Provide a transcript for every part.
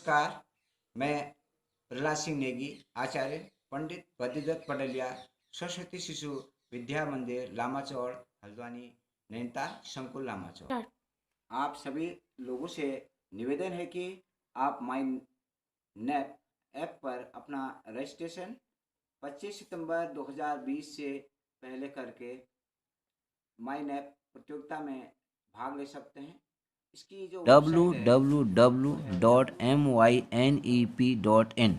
नमस्कार। मैं प्रहलाद सिंह नेगी, आचार्य पंडित बद्रीदत्त पटलिया, सरस्वती शिशु विद्या मंदिर, लामाचौड़, हल्द्वानी, नैनीताल, संकुल लामाचौड़। आप सभी लोगों से निवेदन है कि आप माई नैप ऐप पर अपना रजिस्ट्रेशन 25 सितंबर 2020 से पहले करके माई नैप प्रतियोगिता में भाग ले सकते हैं। इसकी जो वेबसाइट है www.mynep.in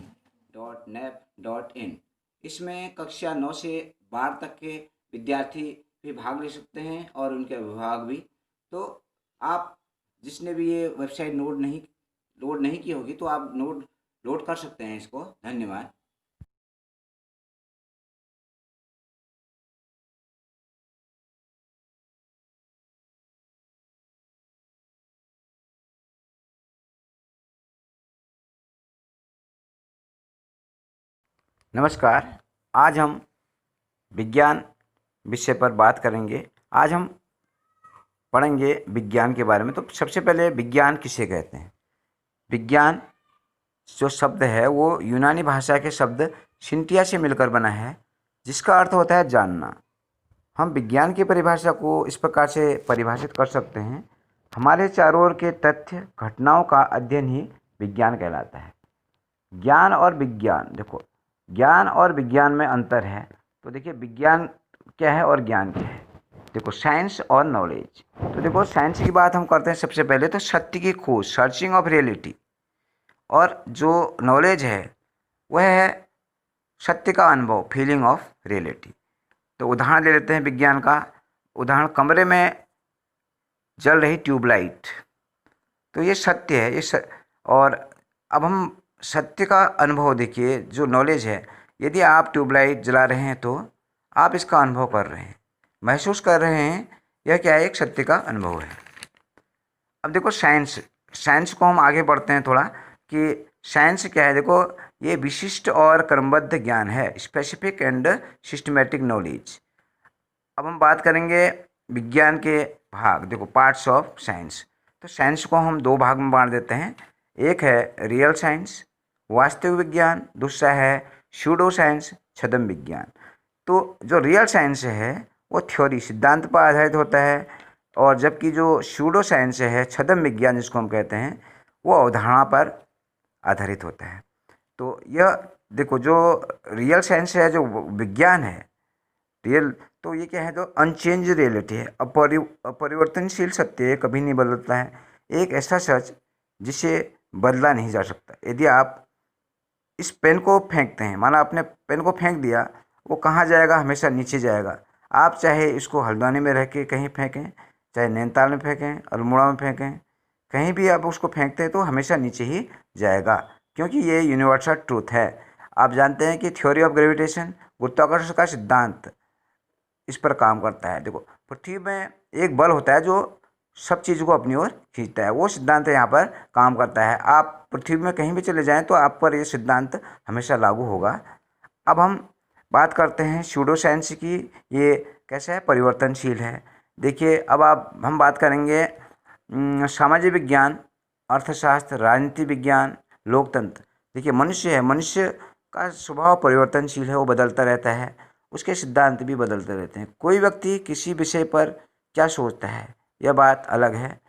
.nap.in। इसमें कक्षा 9 से 12 तक के विद्यार्थी भी भाग ले सकते हैं और उनके अभिभावक भी। तो आप जिसने भी ये वेबसाइट लोड नहीं की होगी तो आप लोड कर सकते हैं इसको। धन्यवाद। नमस्कार। आज हम विज्ञान विषय पर बात करेंगे। आज हम पढ़ेंगे विज्ञान के बारे में। तो सबसे पहले विज्ञान किसे कहते हैं? विज्ञान जो शब्द है वो यूनानी भाषा के शब्द सिंटिया से मिलकर बना है, जिसका अर्थ होता है जानना। हम विज्ञान की परिभाषा को इस प्रकार से परिभाषित कर सकते हैं: हमारे चारों ओर के तथ्य घटनाओं का अध्ययन ही विज्ञान कहलाता है। ज्ञान और विज्ञान, देखो ज्ञान और विज्ञान में अंतर है। तो देखिए विज्ञान क्या है और ज्ञान क्या है। देखो साइंस और नॉलेज। तो देखो साइंस की बात हम करते हैं सबसे पहले तो सत्य की खोज, सर्चिंग ऑफ रियलिटी। और जो नॉलेज है वह है सत्य का अनुभव, फीलिंग ऑफ रियलिटी। तो उदाहरण ले लेते हैं विज्ञान का। उदाहरण, कमरे में जल रही ट्यूबलाइट, तो ये सत्य है। और अब हम सत्य का अनुभव देखिए, जो नॉलेज है, यदि आप ट्यूबलाइट जला रहे हैं तो आप इसका अनुभव कर रहे हैं, महसूस कर रहे हैं। यह क्या है? एक सत्य का अनुभव है। अब देखो साइंस, साइंस को हम आगे बढ़ते हैं थोड़ा कि साइंस क्या है। देखो ये विशिष्ट और क्रमबद्ध ज्ञान है, स्पेसिफिक एंड सिस्टमेटिक नॉलेज। अब हम बात करेंगे विज्ञान के भाग। देखो पार्ट्स ऑफ साइंस। तो साइंस को हम दो भाग में बांट देते हैं। एक है रियल साइंस, वास्तविक विज्ञान। दूसरा है स्यूडो साइंस, छद्म विज्ञान। तो जो रियल साइंस है वो थ्योरी, सिद्धांत पर आधारित होता है, और जबकि जो स्यूडो साइंस है, छद्म विज्ञान जिसको हम कहते हैं, वो अवधारणा पर आधारित होता है। तो यह देखो जो रियल साइंस है, जो विज्ञान है रियल, तो ये क्या है? तो अनचेंज रियलिटी है, अपरिवर्तनशील सत्य है, कभी नहीं बदलता है। एक ऐसा सच जिसे बदला नहीं जा सकता। यदि आप इस पेन को फेंकते हैं, माना आपने पेन को फेंक दिया, वो कहाँ जाएगा? हमेशा नीचे जाएगा। आप चाहे इसको हल्द्वानी में रह के कहीं फेंकें, चाहे नैनीताल में फेंकें, अल्मोड़ा में फेंकें, कहीं भी आप उसको फेंकते हैं तो हमेशा नीचे ही जाएगा, क्योंकि ये यूनिवर्सल ट्रूथ है। आप जानते हैं कि थ्योरी ऑफ ग्रेविटेशन, गुरुत्वाकर्षण का सिद्धांत, इस पर काम करता है। देखो पृथ्वी में एक बल होता है जो सब चीज़ों को अपनी ओर खींचता है, वो सिद्धांत यहाँ पर काम करता है। आप पृथ्वी में कहीं भी चले जाएं तो आप पर ये सिद्धांत हमेशा लागू होगा। अब हम बात करते हैं स्यूडो साइंस की। ये कैसा है? परिवर्तनशील है। देखिए अब हम बात करेंगे सामाजिक विज्ञान, अर्थशास्त्र, राजनीति विज्ञान, लोकतंत्र। देखिए मनुष्य है, मनुष्य का स्वभाव परिवर्तनशील है, वो बदलता रहता है, उसके सिद्धांत भी बदलते रहते हैं। कोई व्यक्ति किसी विषय पर क्या सोचता है, यह बात अलग है।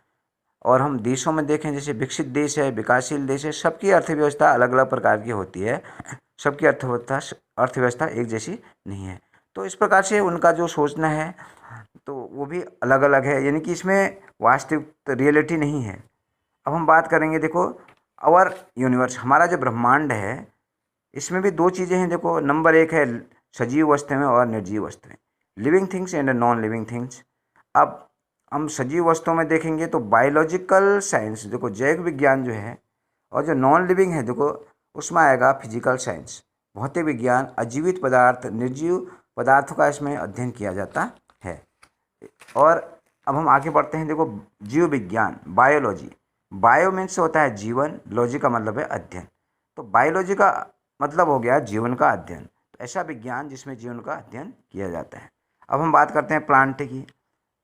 और हम देशों में देखें, जैसे विकसित देश है, विकासशील देश है, सबकी अर्थव्यवस्था अलग अलग प्रकार की होती है। सबकी अर्थव्यवस्था एक जैसी नहीं है। तो इस प्रकार से उनका जो सोचना है तो वो भी अलग अलग है, यानी कि इसमें वास्तविक रियलिटी नहीं है। अब हम बात करेंगे, देखो आवर यूनिवर्स, हमारा जो ब्रह्मांड है, इसमें भी दो चीज़ें हैं। देखो नंबर एक है सजीव वस्तुएं और निर्जीव वस्तुएं, living things and non living things. अब हम सजीव वस्तुओं में देखेंगे तो बायोलॉजिकल साइंस, देखो जैव विज्ञान जो है, और जो नॉन लिविंग है देखो उसमें आएगा फिजिकल साइंस, भौतिक विज्ञान, अजीवित पदार्थ, निर्जीव पदार्थों का इसमें अध्ययन किया जाता है। और अब हम आगे बढ़ते हैं। देखो जीव विज्ञान, बायोलॉजी। बायो मीन्स होता है जीवन, लॉजी का मतलब है अध्ययन। तो बायोलॉजी का मतलब हो गया जीवन का अध्ययन। तो ऐसा विज्ञान जिसमें जीवन का अध्ययन किया जाता है। अब हम बात करते हैं प्लांट की।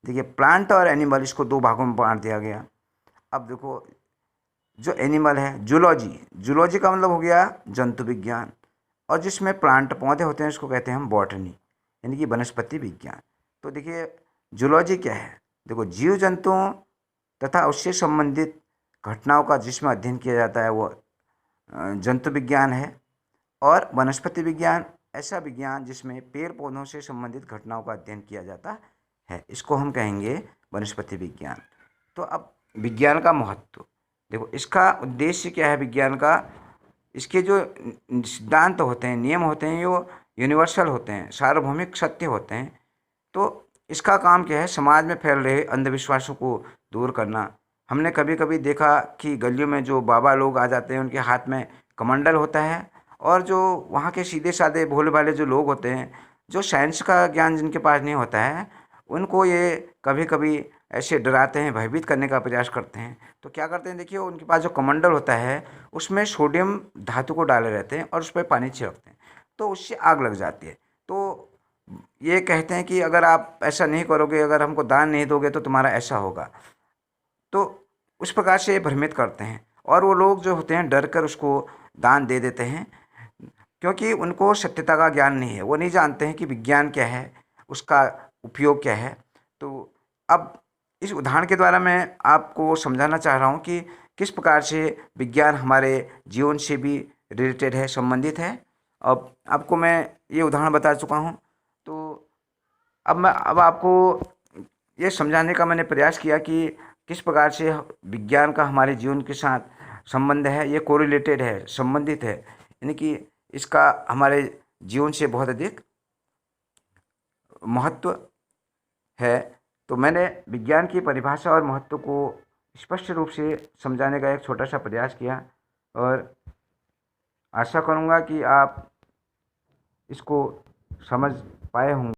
देखिए प्लांट और एनिमल, इसको दो भागों में बांट दिया गया। अब देखो जो एनिमल है, जूलॉजी, जूलॉजी का मतलब हो गया जंतु विज्ञान, और जिसमें प्लांट पौधे होते हैं उसको कहते हैं हम बॉटनी, यानी कि वनस्पति विज्ञान। तो देखिए जूलॉजी क्या है, देखो जीव जंतुओं तथा उससे संबंधित घटनाओं का जिसमें अध्ययन किया जाता है वो जंतु विज्ञान है। और वनस्पति विज्ञान ऐसा विज्ञान जिसमें पेड़ पौधों से संबंधित घटनाओं का अध्ययन किया जाता है, इसको हम कहेंगे वनस्पति विज्ञान। तो अब विज्ञान का महत्व देखो, इसका उद्देश्य क्या है विज्ञान का, इसके जो सिद्धांत होते हैं, नियम होते हैं, वो यूनिवर्सल होते हैं, सार्वभौमिक सत्य होते हैं। तो इसका काम क्या है, समाज में फैल रहे अंधविश्वासों को दूर करना। हमने कभी कभी देखा कि गलियों में जो बाबा लोग आ जाते हैं उनके हाथ में कमंडल होता है, और जो वहाँ के सीधे साधे भोले भाले जो लोग होते हैं, जो साइंस का ज्ञान जिनके पास नहीं होता है, उनको ये कभी कभी ऐसे डराते हैं, भयभीत करने का प्रयास करते हैं। तो क्या करते हैं, देखिए उनके पास जो कमंडल होता है उसमें सोडियम धातु को डाले रहते हैं और उस पर पानी छिड़कते हैं, तो उससे आग लग जाती है। तो ये कहते हैं कि अगर आप ऐसा नहीं करोगे, अगर हमको दान नहीं दोगे तो तुम्हारा ऐसा होगा। तो उस प्रकार से भ्रमित करते हैं, और वो लोग जो होते हैं डर कर उसको दान दे देते हैं, क्योंकि उनको सत्यता का ज्ञान नहीं है, वो नहीं जानते हैं कि विज्ञान क्या है, उसका उपयोग क्या है। तो अब इस उदाहरण के द्वारा मैं आपको समझाना चाह रहा हूँ कि किस प्रकार से विज्ञान हमारे जीवन से भी रिलेटेड है, संबंधित है। अब आपको मैं ये उदाहरण बता चुका हूँ। तो अब आपको ये समझाने का मैंने प्रयास किया कि किस प्रकार से विज्ञान का हमारे जीवन के साथ संबंध है, ये कोरिलेटेड है, संबंधित है, यानी कि इसका हमारे जीवन से बहुत अधिक महत्व है। तो मैंने विज्ञान की परिभाषा और महत्व को स्पष्ट रूप से समझाने का एक छोटा सा प्रयास किया, और आशा करूँगा कि आप इसको समझ पाए होंगे।